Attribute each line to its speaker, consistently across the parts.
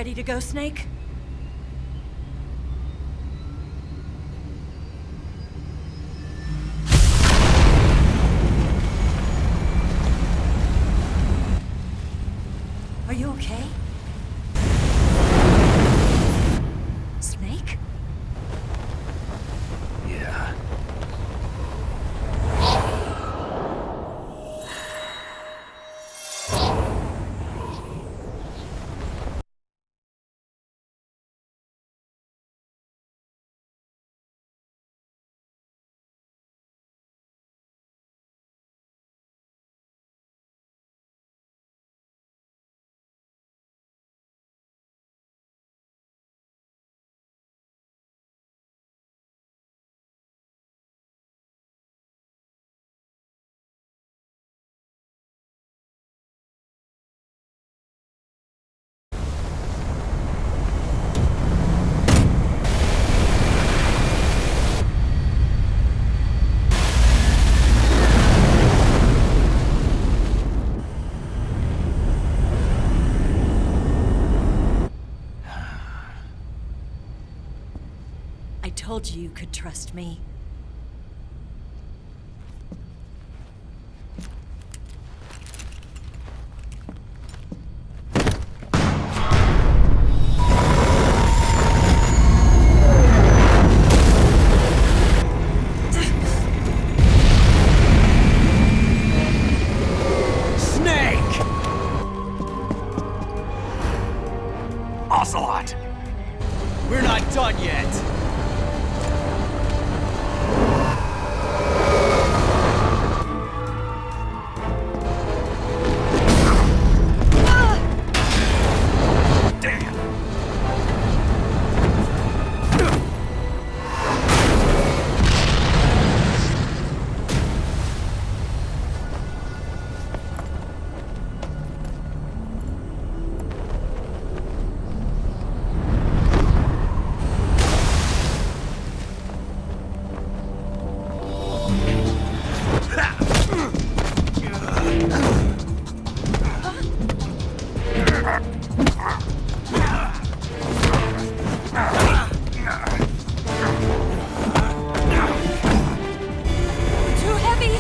Speaker 1: ready to go, Snake? Are you okay? Snake?
Speaker 2: Yeah.
Speaker 1: I told you you could trust me.
Speaker 2: Ocelot! We're not done yet!
Speaker 1: Too heavy!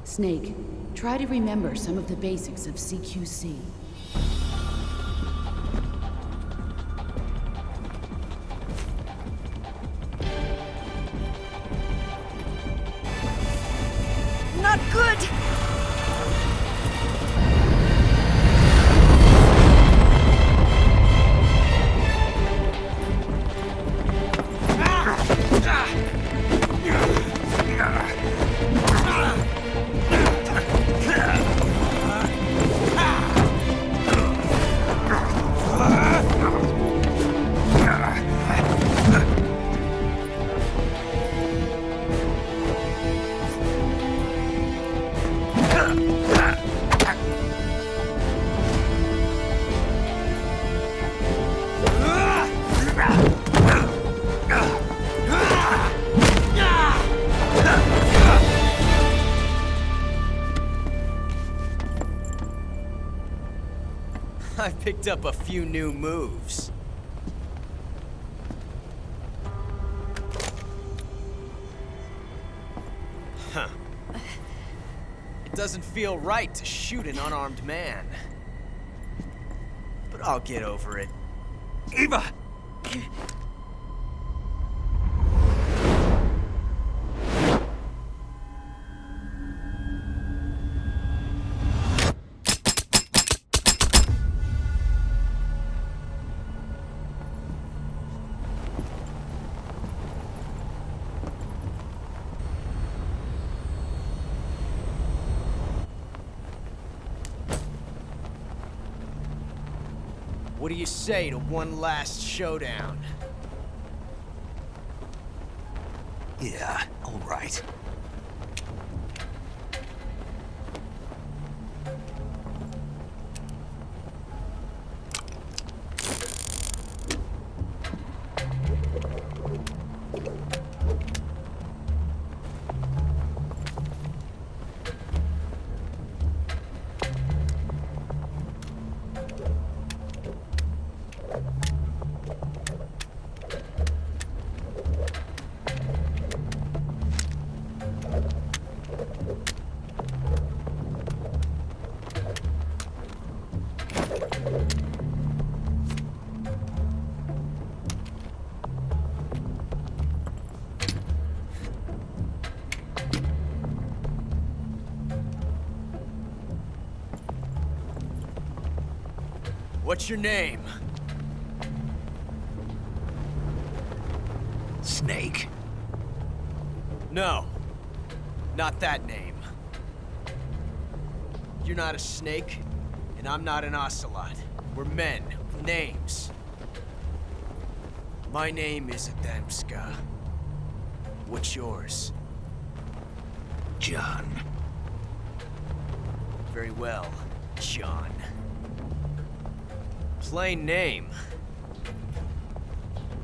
Speaker 3: Snake, try to remember some of the basics of CQC.
Speaker 1: Not good!
Speaker 2: I picked up a few new moves. Huh. It doesn't feel right to shoot an unarmed man. But I'll get over it. Eva! What do you say to one last showdown?
Speaker 4: Yeah, all right.
Speaker 2: What's your name?
Speaker 4: Snake.
Speaker 2: No. Not that name. You're not a snake, and I'm not an ocelot. We're men with names. My name is Adamska. What's yours?
Speaker 4: John.
Speaker 2: Very well, John. Plain name.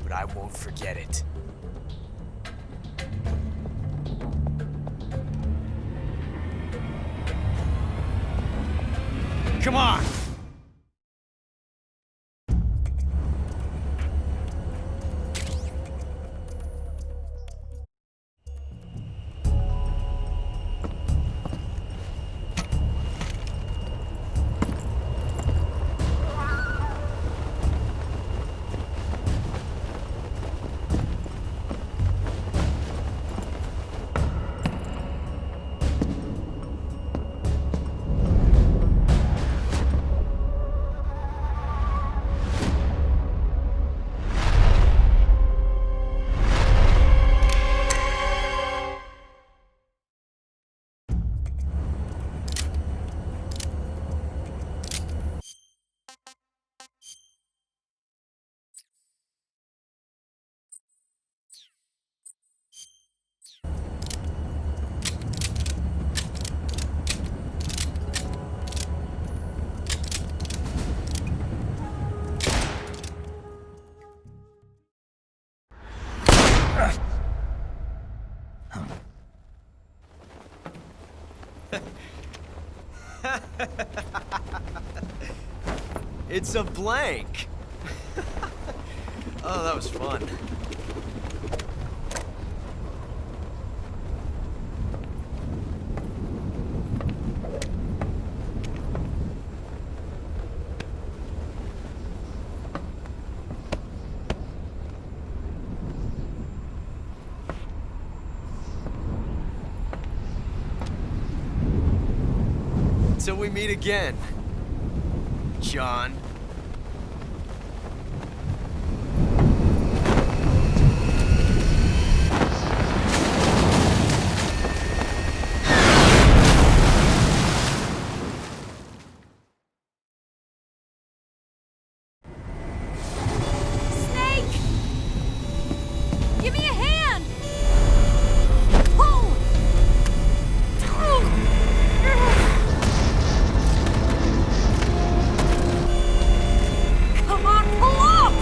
Speaker 2: But I won't forget it. Come on! It's a blank. Oh, that was fun. Till we meet again, John.
Speaker 1: Snake! Give me a hand! Pull! Come on, pull up!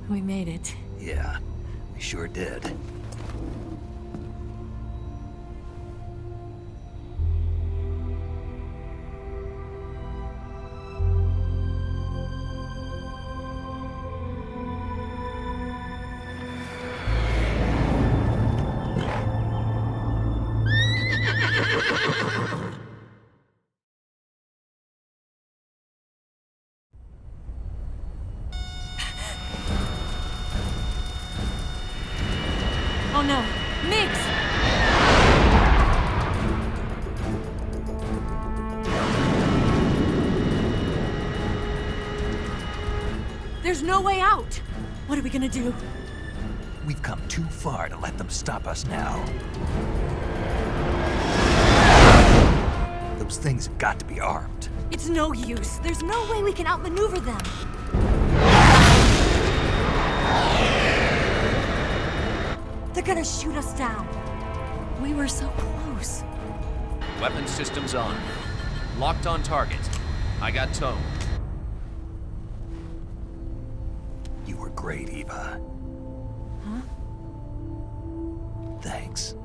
Speaker 1: We made it.
Speaker 4: Yeah, we sure did.
Speaker 1: no. Migs! There's no way out! What are we gonna do?
Speaker 4: We've come too far to let them stop us now. Those things have got to be armed.
Speaker 1: It's no use. There's no way we can outmaneuver them. They're gonna shoot us down. We were so close.
Speaker 2: Weapon systems on. Locked on target. I got tone.
Speaker 4: You were great, Eva.
Speaker 1: Huh?
Speaker 4: Thanks.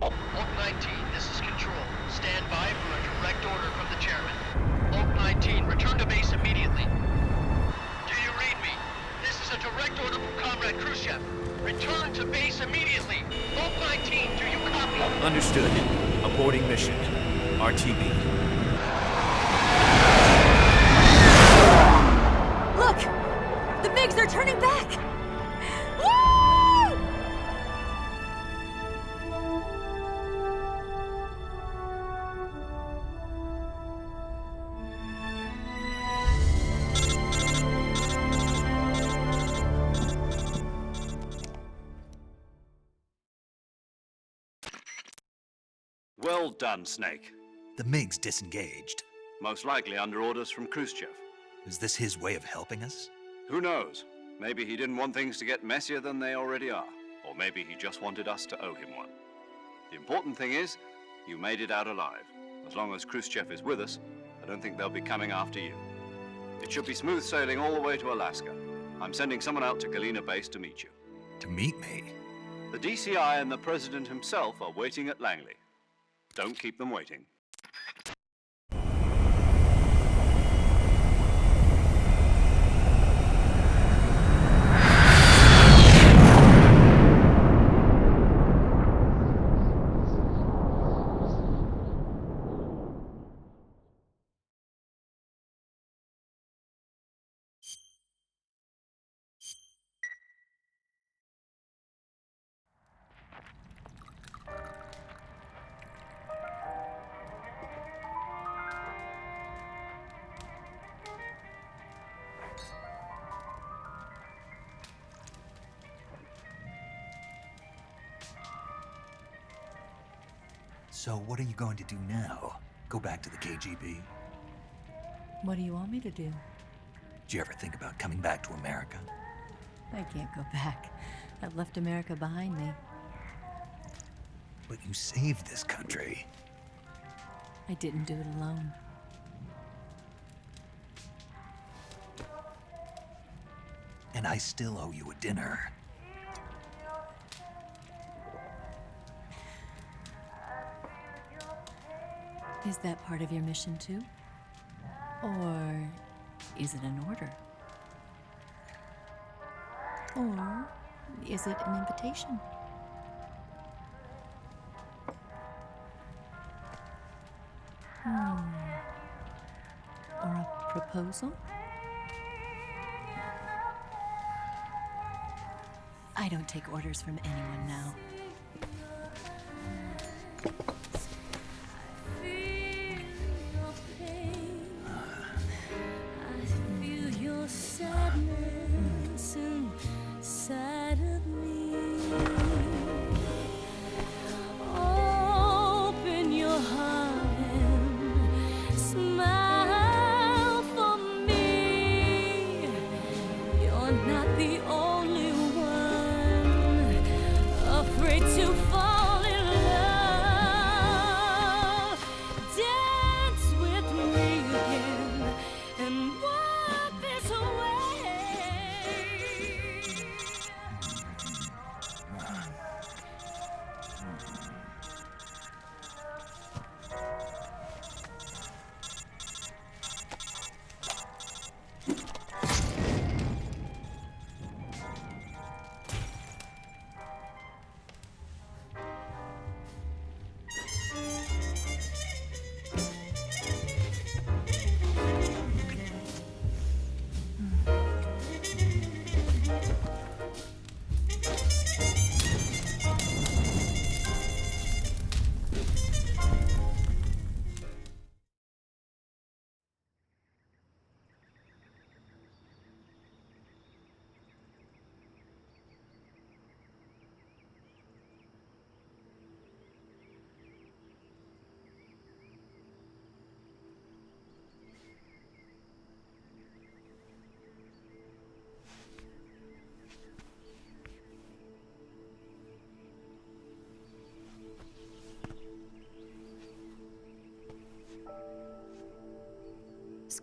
Speaker 5: Oak 19, this is Control. Stand by for a direct order from the chairman. Oak 19, return to base immediately. Do you read me? This is a direct order from Comrade Khrushchev. Return to base immediately. Oak 19, do you copy?
Speaker 2: Understood. Aborting mission. RTB.
Speaker 1: Look! The MiGs are turning back! Woo!
Speaker 6: Well done, Snake.
Speaker 4: The MiGs disengaged.
Speaker 6: Most likely under orders from Khrushchev.
Speaker 4: Is this his way of helping us?
Speaker 6: Who knows? Maybe he didn't want things to get messier than they already are. Or maybe he just wanted us to owe him one. The important thing is, you made it out alive. As long as Khrushchev is with us, I don't think they'll be coming after you. It should be smooth sailing all the way to Alaska. I'm sending someone out to Galena Base to meet you.
Speaker 4: To meet me?
Speaker 6: The DCI and the President himself are waiting at Langley. Don't keep them waiting.
Speaker 4: So what are you going to do now? Go back to the KGB?
Speaker 1: What do you want me to do?
Speaker 4: Did you ever think about coming back to America?
Speaker 1: I can't go back. I've left America behind me.
Speaker 4: But you saved this country.
Speaker 1: I didn't do it alone.
Speaker 4: And I still owe you a dinner.
Speaker 1: Is that part of your mission too? Or is it an order? Or is it an invitation? Or a proposal? I don't take orders from anyone now.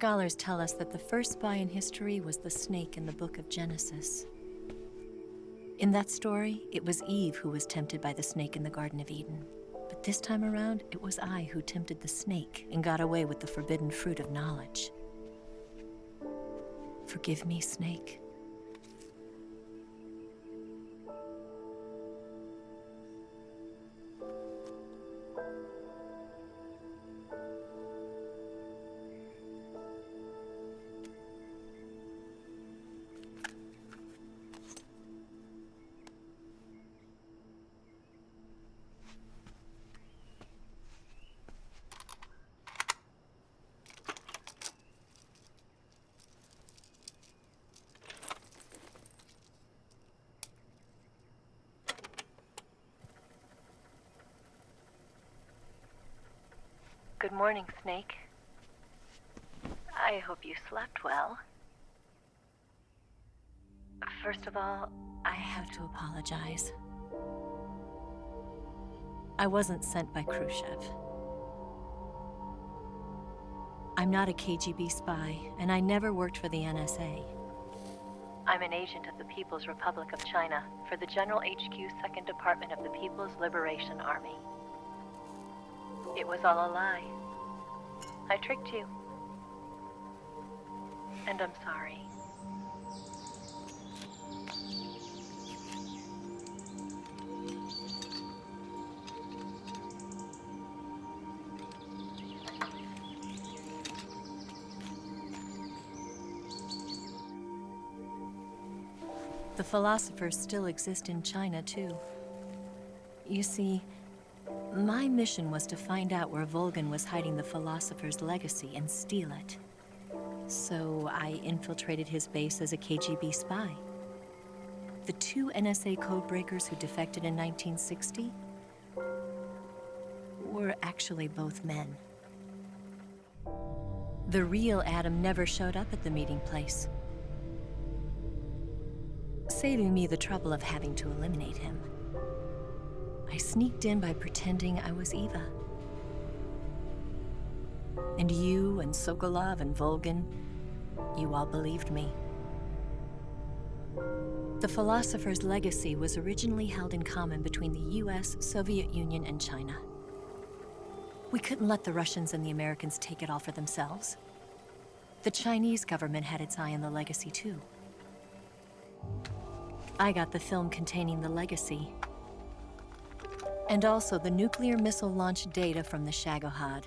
Speaker 1: Scholars tell us that the first spy in history was the snake in the book of Genesis. In that story, it was Eve who was tempted by the snake in the Garden of Eden. But this time around, it was I who tempted the snake and got away with the forbidden fruit of knowledge. Forgive me, Snake.
Speaker 7: Good morning, Snake. I hope you slept well. First of all,
Speaker 1: I have to apologize. I wasn't sent by Khrushchev. I'm not a KGB spy, and I never worked for the NSA.
Speaker 7: I'm an agent of the People's Republic of China for the General HQ 2nd Department of the People's Liberation Army. It was all a lie. I tricked you. And I'm sorry.
Speaker 1: The philosophers still exist in China, too. You see, my mission was to find out where Volgan was hiding the philosopher's legacy and steal it. So I infiltrated his base as a KGB spy. The 2 NSA codebreakers who defected in 1960 were actually both men. The real Adam never showed up at the meeting place, saving me the trouble of having to eliminate him. I sneaked in by pretending I was Eva. And you and Sokolov and Volgan, you all believed me. The philosopher's legacy was originally held in common between the US, Soviet Union, and China. We couldn't let the Russians and the Americans take it all for themselves. The Chinese government had its eye on the legacy too. I got the film containing the legacy, and also the nuclear missile launch data from the Shagohod.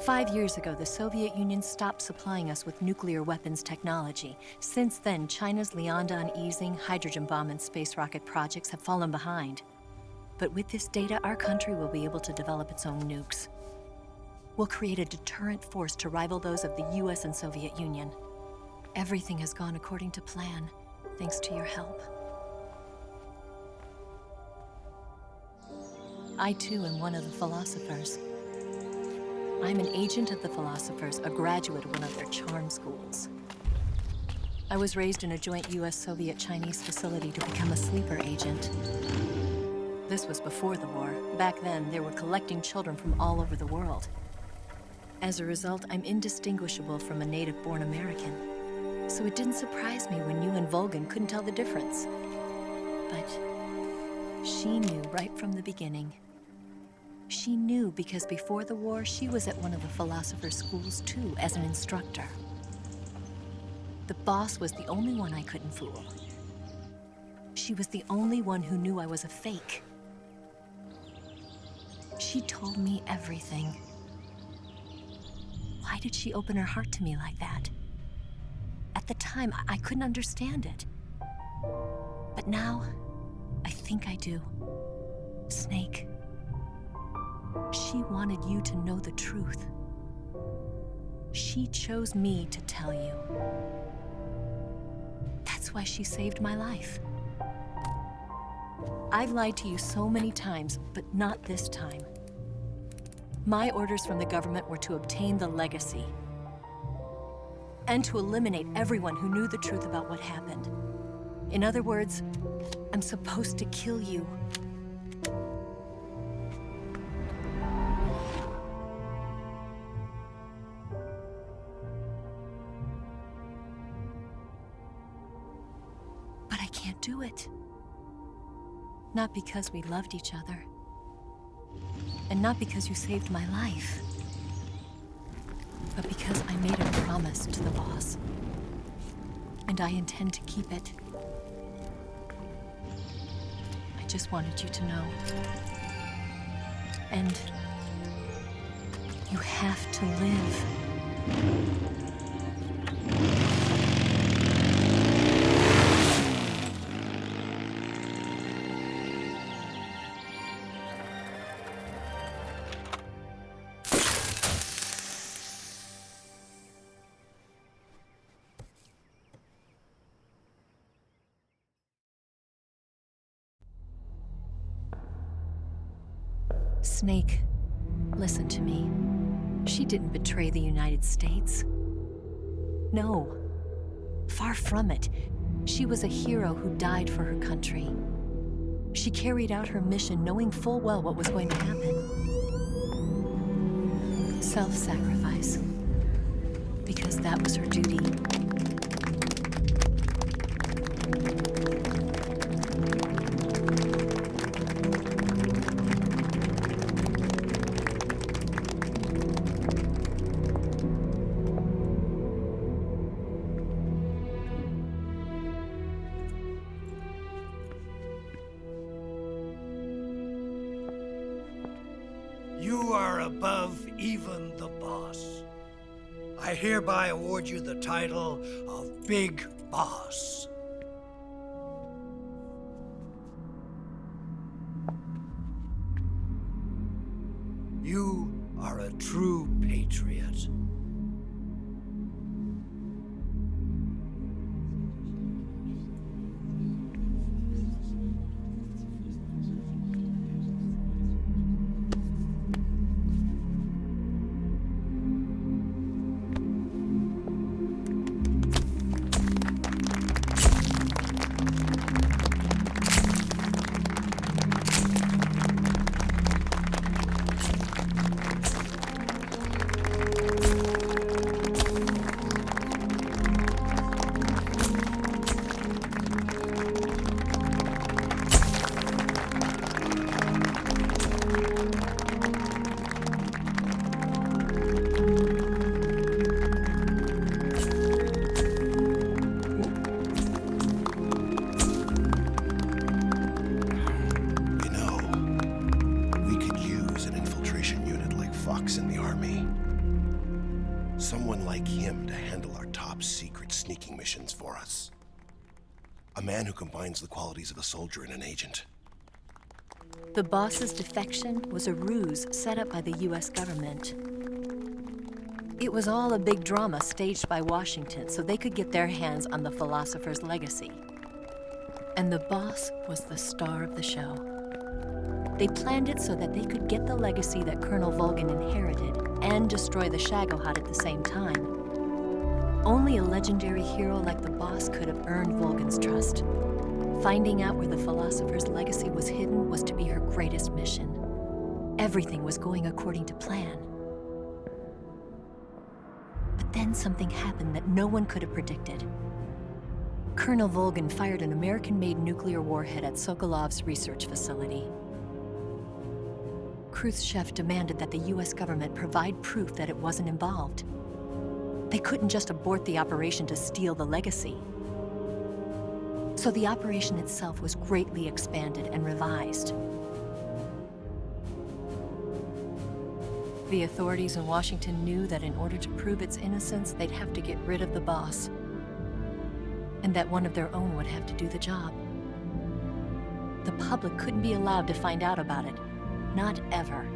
Speaker 1: 5 years ago, the Soviet Union stopped supplying us with nuclear weapons technology. Since then, China's Liaodong easing, hydrogen bomb, and space rocket projects have fallen behind. But with this data, our country will be able to develop its own nukes. We'll create a deterrent force to rival those of the US and Soviet Union. Everything has gone according to plan, thanks to your help. I too am one of the philosophers. I'm an agent of the philosophers, a graduate of one of their charm schools. I was raised in a joint US-Soviet-Chinese facility to become a sleeper agent. This was before the war. Back then, they were collecting children from all over the world. As a result, I'm indistinguishable from a native-born American. So it didn't surprise me when you and Volgan couldn't tell the difference. But she knew right from the beginning. She knew because before the war, she was at one of the philosopher's schools too, as an instructor. The boss was the only one I couldn't fool. She was the only one who knew I was a fake. She told me everything. Why did she open her heart to me like that? At the time, I couldn't understand it. But now, I think I do. Snake. She wanted you to know the truth. She chose me to tell you. That's why she saved my life. I've lied to you so many times, but not this time. My orders from the government were to obtain the legacy and to eliminate everyone who knew the truth about what happened. In other words, I'm supposed to kill you. I can't do it. Not because we loved each other. And not because you saved my life. But because I made a promise to the boss. And I intend to keep it. I just wanted you to know. And you have to live. Snake, listen to me. She didn't betray the United States. No. Far from it. She was a hero who died for her country. She carried out her mission knowing full well what was going to happen. Self-sacrifice. Because that was her duty.
Speaker 8: You are above even the boss. I hereby award you the title of Big Boss. You are a true patriot.
Speaker 9: In the Army. Someone like him to handle our top secret sneaking missions for us. A man who combines the qualities of a soldier and an agent.
Speaker 1: The boss's defection was a ruse set up by the US government. It was all a big drama staged by Washington so they could get their hands on the philosopher's legacy. And the boss was the star of the show. They planned it so that they could get the legacy that Colonel Volgin inherited and destroy the Shagohod at the same time. Only a legendary hero like the boss could have earned Volgin's trust. Finding out where the philosopher's legacy was hidden was to be her greatest mission. Everything was going according to plan. But then something happened that no one could have predicted. Colonel Volgin fired an American-made nuclear warhead at Sokolov's research facility. Khrushchev demanded that the US government provide proof that it wasn't involved. They couldn't just abort the operation to steal the legacy. So the operation itself was greatly expanded and revised. The authorities in Washington knew that in order to prove its innocence, they'd have to get rid of the boss. And that one of their own would have to do the job. The public couldn't be allowed to find out about it. Not ever.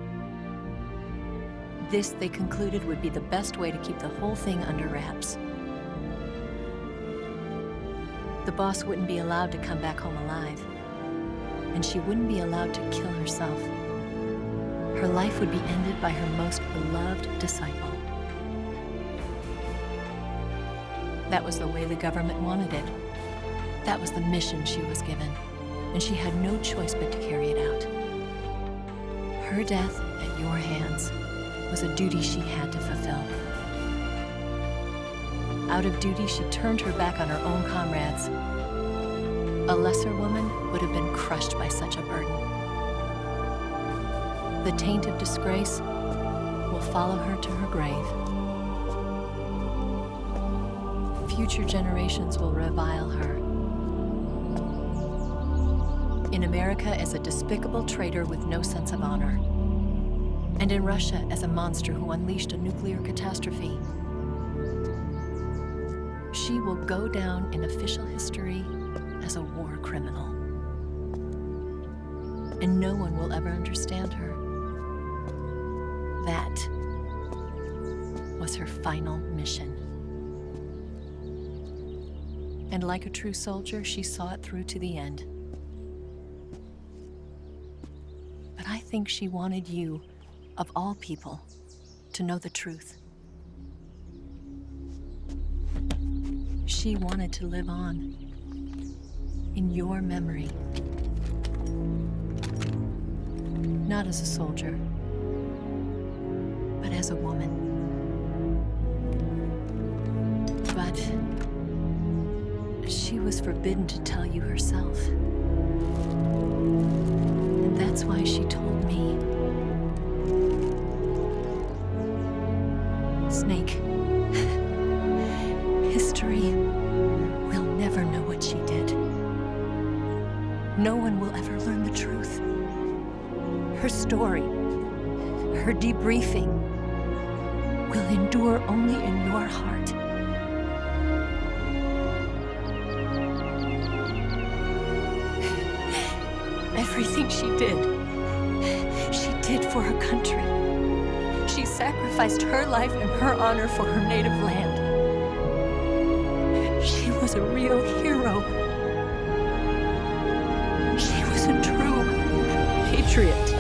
Speaker 1: This, they concluded, would be the best way to keep the whole thing under wraps. The boss wouldn't be allowed to come back home alive. And she wouldn't be allowed to kill herself. Her life would be ended by her most beloved disciple. That was the way the government wanted it. That was the mission she was given. And she had no choice but to carry it out. Her death at your hands was a duty she had to fulfill. Out of duty, she turned her back on her own comrades. A lesser woman would have been crushed by such a burden. The taint of disgrace will follow her to her grave. Future generations will revile her. In America as a despicable traitor with no sense of honor. And in Russia as a monster who unleashed a nuclear catastrophe. She will go down in official history as a war criminal. And no one will ever understand her. That was her final mission. And like a true soldier, she saw it through to the end. But I think she wanted you, of all people, to know the truth. She wanted to live on in your memory. Not as a soldier, but as a woman. But she was forbidden to tell you herself. And that's why she told me. Snake, history will never know what she did. No one will ever learn the truth. Her story, her debriefing, will endure only in your heart. Everything she did for her country. She sacrificed her life and her honor for her native land. She was a real hero. She was a true patriot.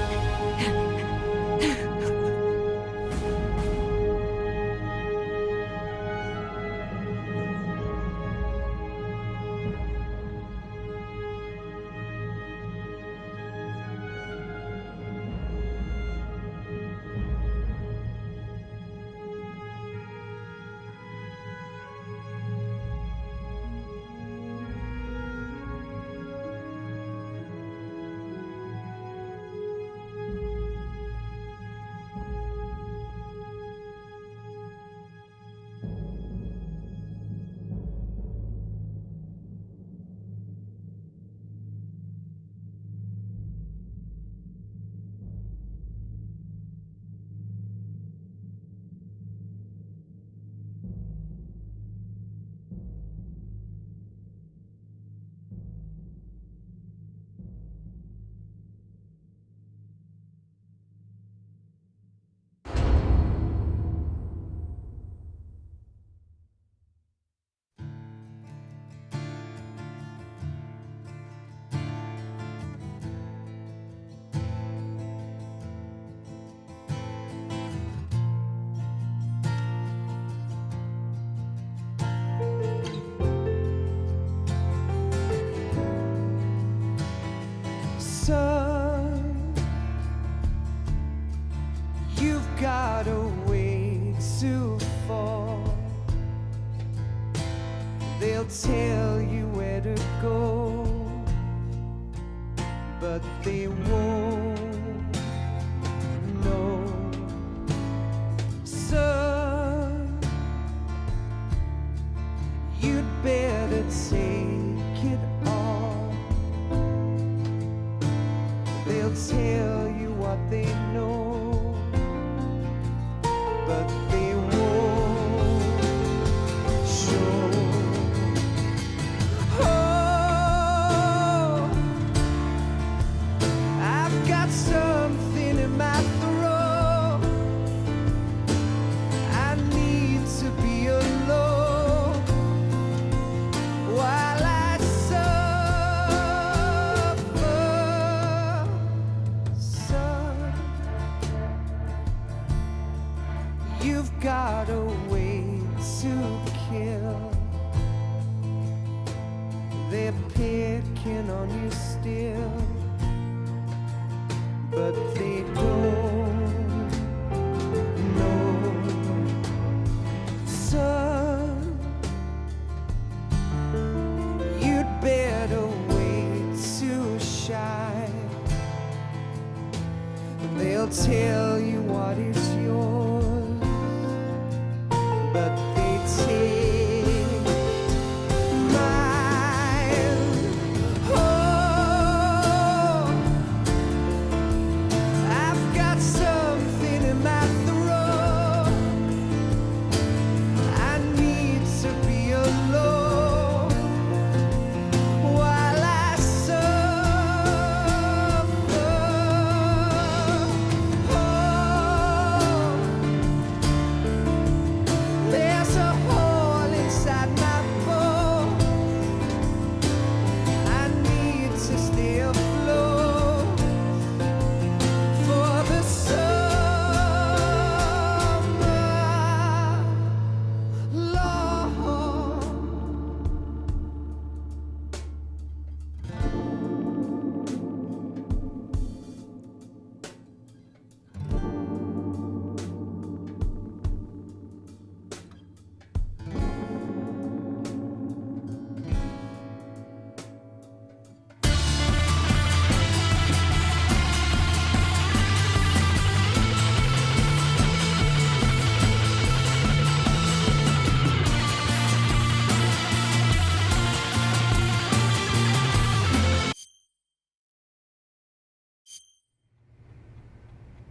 Speaker 10: Son, you've got a way to fall. They'll tell you where to go, but they won't know. Son, you'd better take it all. They'll tell you what they know, but they won't show. Oh, I've got something in my throat. I need to be alone while I suffer. Son, you've got a way to kill. They're picking on you still, but they don't know. Son, you'd better wait. shy. They'll tell you what is yours, but they take mine. Oh, I've got something in my throat. I need to be alone while I suffer. Oh, there's a hole inside my bones. I need to stay afloat for the summer, Lord.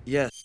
Speaker 2: Yes.